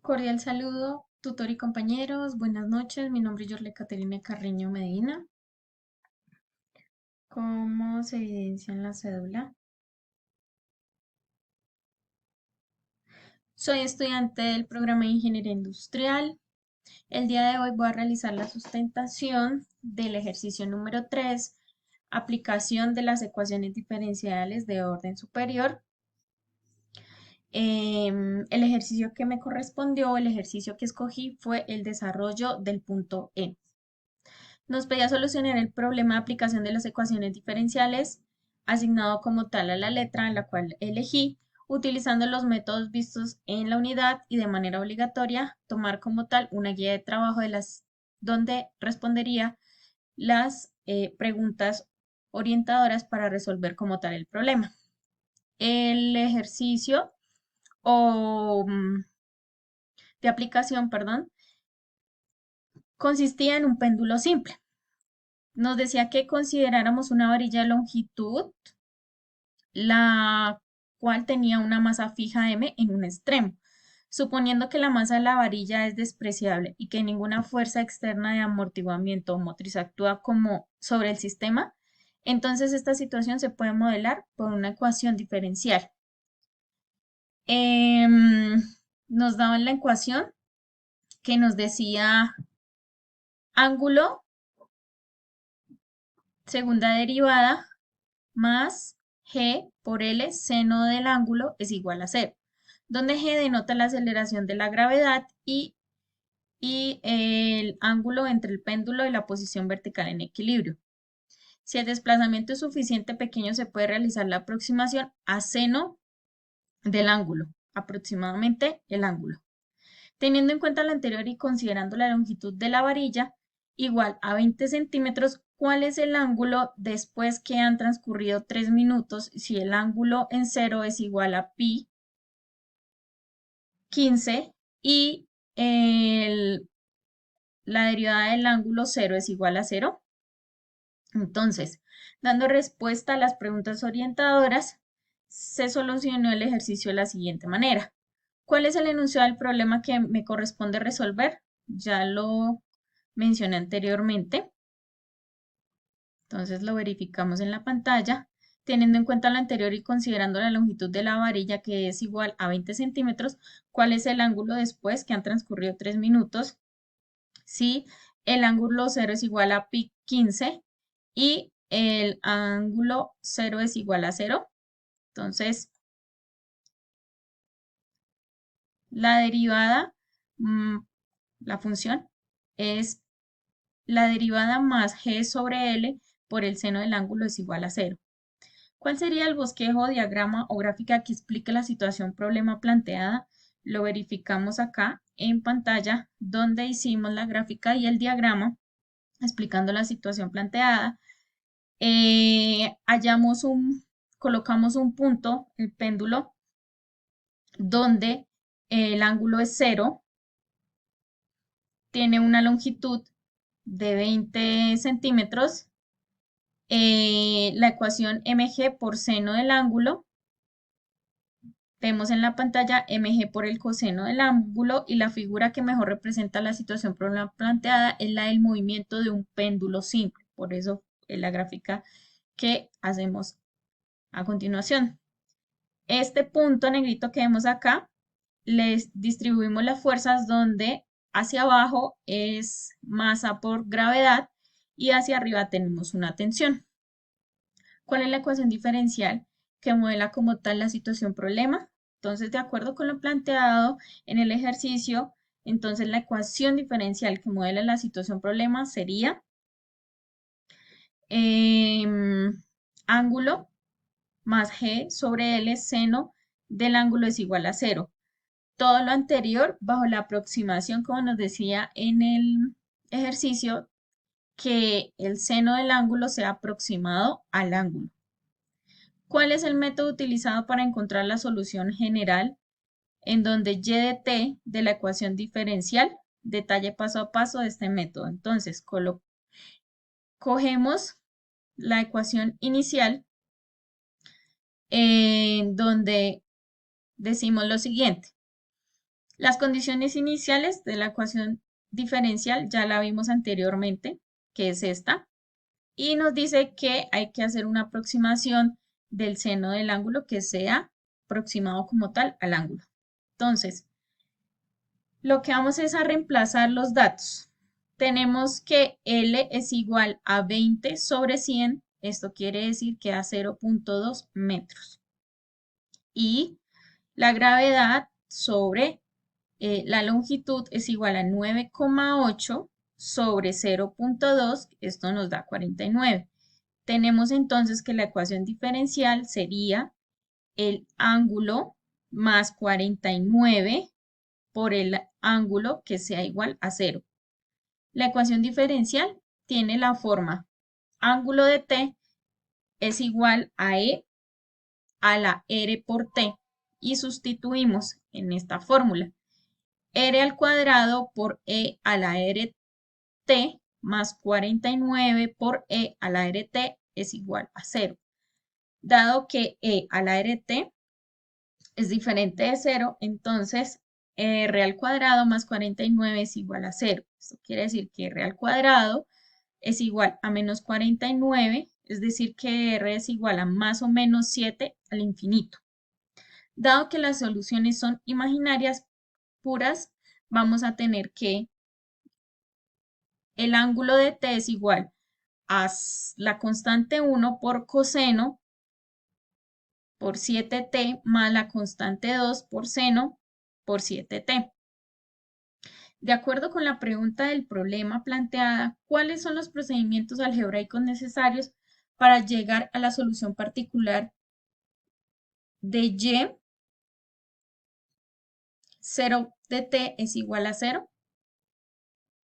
Cordial saludo, tutor y compañeros. Buenas noches. Mi nombre es Yorle Caterina Carreño Medina. ¿Cómo se evidencia en la cédula? Soy estudiante del programa de Ingeniería Industrial. El día de hoy voy a realizar la sustentación del ejercicio número 3, aplicación de las ecuaciones diferenciales de orden superior. El ejercicio que me correspondió, el ejercicio que escogí fue el desarrollo del punto E. Nos pedía solucionar el problema de aplicación de las ecuaciones diferenciales asignado como tal a la letra en la cual elegí, utilizando los métodos vistos en la unidad y de manera obligatoria tomar como tal una guía de trabajo de las donde respondería las preguntas orientadoras para resolver como tal el problema. El ejercicio o de aplicación, perdón, consistía en un péndulo simple. Nos decía que consideráramos una varilla de longitud, la cual tenía una masa fija m en un extremo. Suponiendo que la masa de la varilla es despreciable y que ninguna fuerza externa de amortiguamiento o motriz actúa como sobre el sistema, entonces esta situación se puede modelar por una ecuación diferencial. Em, Nos daban la ecuación que nos decía ángulo, segunda derivada, más g por L seno del ángulo es igual a cero, donde g denota la aceleración de la gravedad y el ángulo entre el péndulo y la posición vertical en equilibrio. Si el desplazamiento es suficiente pequeño, se puede realizar la aproximación a seno del ángulo, aproximadamente el ángulo. Teniendo en cuenta lo anterior y considerando la longitud de la varilla igual a 20 centímetros, ¿cuál es el ángulo después que han transcurrido 3 minutos si el ángulo en cero es igual a pi 15 y la derivada del ángulo cero es igual a cero? Entonces, dando respuesta a las preguntas orientadoras, se solucionó el ejercicio de la siguiente manera. ¿Cuál es el enunciado del problema que me corresponde resolver? Ya lo mencioné anteriormente. Entonces lo verificamos en la pantalla. Teniendo en cuenta lo anterior y considerando la longitud de la varilla que es igual a 20 centímetros, ¿cuál es el ángulo después que han transcurrido 3 minutos? Si el ángulo cero es igual a pi 15 y el ángulo cero es igual a cero, entonces la derivada, mm, la función, es la derivada más g sobre L por el seno del ángulo es igual a cero. ¿Cuál sería el bosquejo, diagrama o gráfica que explique la situación problema planteada? Lo verificamos acá en pantalla, donde hicimos la gráfica y el diagrama explicando la situación planteada. Hallamos colocamos un punto, el péndulo, donde el ángulo es cero, tiene una longitud de 20 centímetros, la ecuación mg por seno del ángulo, vemos en la pantalla mg por el coseno del ángulo y la figura que mejor representa la situación planteada es la del movimiento de un péndulo simple, por eso es la gráfica que hacemos a continuación. Este punto negrito que vemos acá, les distribuimos las fuerzas donde hacia abajo es masa por gravedad y hacia arriba tenemos una tensión. ¿Cuál es la ecuación diferencial que modela como tal la situación problema? Entonces, de acuerdo con lo planteado en el ejercicio, entonces la ecuación diferencial que modela la situación problema sería ángulo más g sobre L seno del ángulo es igual a cero. Todo lo anterior bajo la aproximación, como nos decía en el ejercicio, que el seno del ángulo sea aproximado al ángulo. ¿Cuál es el método utilizado para encontrar la solución general en donde y de t de la ecuación diferencial? Detalle paso a paso de este método. Entonces, cogemos la ecuación inicial en donde decimos lo siguiente. Las condiciones iniciales de la ecuación diferencial ya la vimos anteriormente, que es esta, y nos dice que hay que hacer una aproximación del seno del ángulo que sea aproximado como tal al ángulo. Entonces, lo que vamos es a reemplazar los datos. Tenemos que L es igual a 20 sobre 100, esto quiere decir que a 0.2 metros. Y la gravedad sobre la longitud es igual a 9,8 sobre 0.2, esto nos da 49. Tenemos entonces que la ecuación diferencial sería el ángulo más 49 por el ángulo que sea igual a 0. La ecuación diferencial tiene la forma ángulo de t es igual a e a la r por t y sustituimos en esta fórmula r al cuadrado por e a la rt más 49 por e a la rt es igual a 0. Dado que e a la rt es diferente de 0, entonces r al cuadrado más 49 es igual a 0. Esto quiere decir que r al cuadrado es igual a menos 49, es decir que r es igual a más o menos 7 al infinito. Dado que las soluciones son imaginarias puras, vamos a tener que el ángulo de t es igual a la constante 1 por coseno por 7t más la constante 2 por seno por 7t. De acuerdo con la pregunta del problema planteada, ¿cuáles son los procedimientos algebraicos necesarios para llegar a la solución particular de y 0 de t es igual a 0?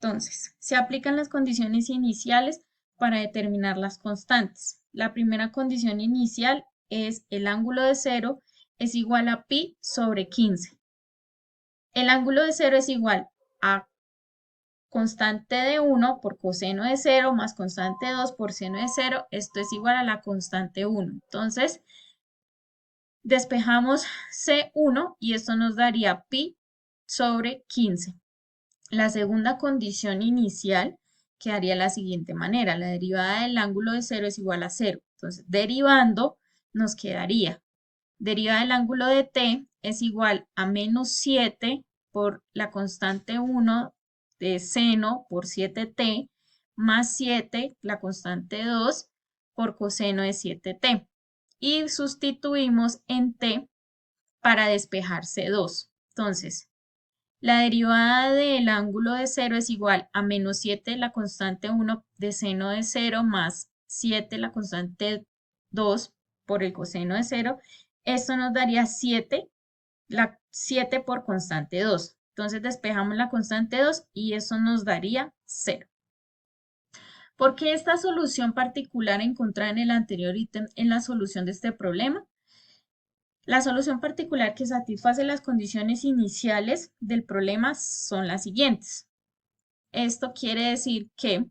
Entonces, se aplican las condiciones iniciales para determinar las constantes. La primera condición inicial es el ángulo de 0 es igual a pi sobre 15. El ángulo de 0 es igual a constante de 1 por coseno de 0 más constante de 2 por seno de 0. Esto es igual a la constante 1. Entonces, despejamos C1 y esto nos daría pi sobre 15. La segunda condición inicial quedaría de la siguiente manera. La derivada del ángulo de 0 es igual a 0. Entonces, derivando, nos quedaría. Derivada del ángulo de t es igual a menos 7 por la constante 1 de seno por 7t más 7, la constante 2, por coseno de 7t. Y sustituimos en t para despejar C2. Entonces, la derivada del ángulo de 0 es igual a menos 7 la constante 1 de seno de 0 más 7 la constante 2 por el coseno de 0. Esto nos daría 7, la 7 por constante 2. Entonces despejamos la constante 2 y eso nos daría 0. ¿Por qué esta solución particular encontrada en el anterior ítem en la solución de este problema? La solución particular que satisface las condiciones iniciales del problema son las siguientes. Esto quiere decir que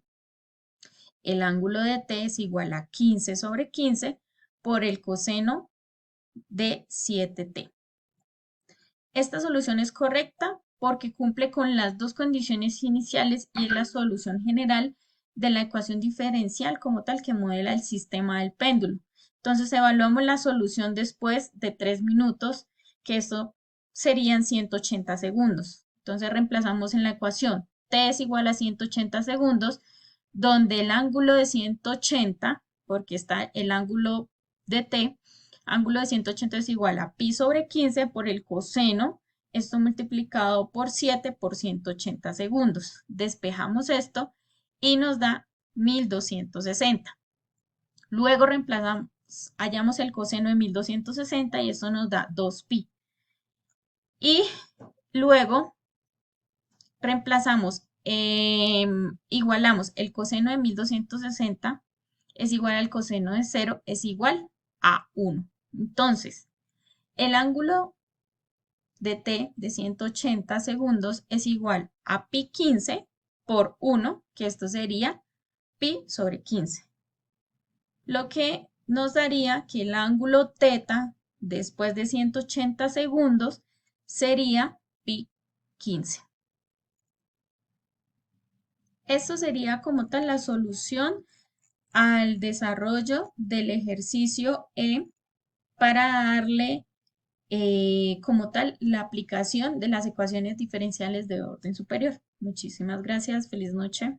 el ángulo de t es igual a 15 sobre 15 por el coseno de 7t. Esta solución es correcta porque cumple con las dos condiciones iniciales y es la solución general de la ecuación diferencial como tal que modela el sistema del péndulo. Entonces evaluamos la solución después de 3 minutos, que esto serían 180 segundos. Entonces reemplazamos en la ecuación t es igual a 180 segundos, donde el ángulo de 180, porque está el ángulo de t, ángulo de 180 es igual a pi sobre 15 por el coseno, esto multiplicado por 7 por 180 segundos. Despejamos esto y nos da 1260. Luego reemplazamos, hallamos el coseno de 1260 y esto nos da 2pi. Y luego reemplazamos, igualamos el coseno de 1260 es igual al coseno de 0 es igual a 1. Entonces, el ángulo de t de 180 segundos es igual a pi 15 por 1, que esto sería pi sobre 15. Lo que nos daría que el ángulo θ después de 180 segundos sería pi 15. Esto sería como tal la solución al desarrollo del ejercicio E para darle como tal la aplicación de las ecuaciones diferenciales de orden superior. Muchísimas gracias. Feliz noche.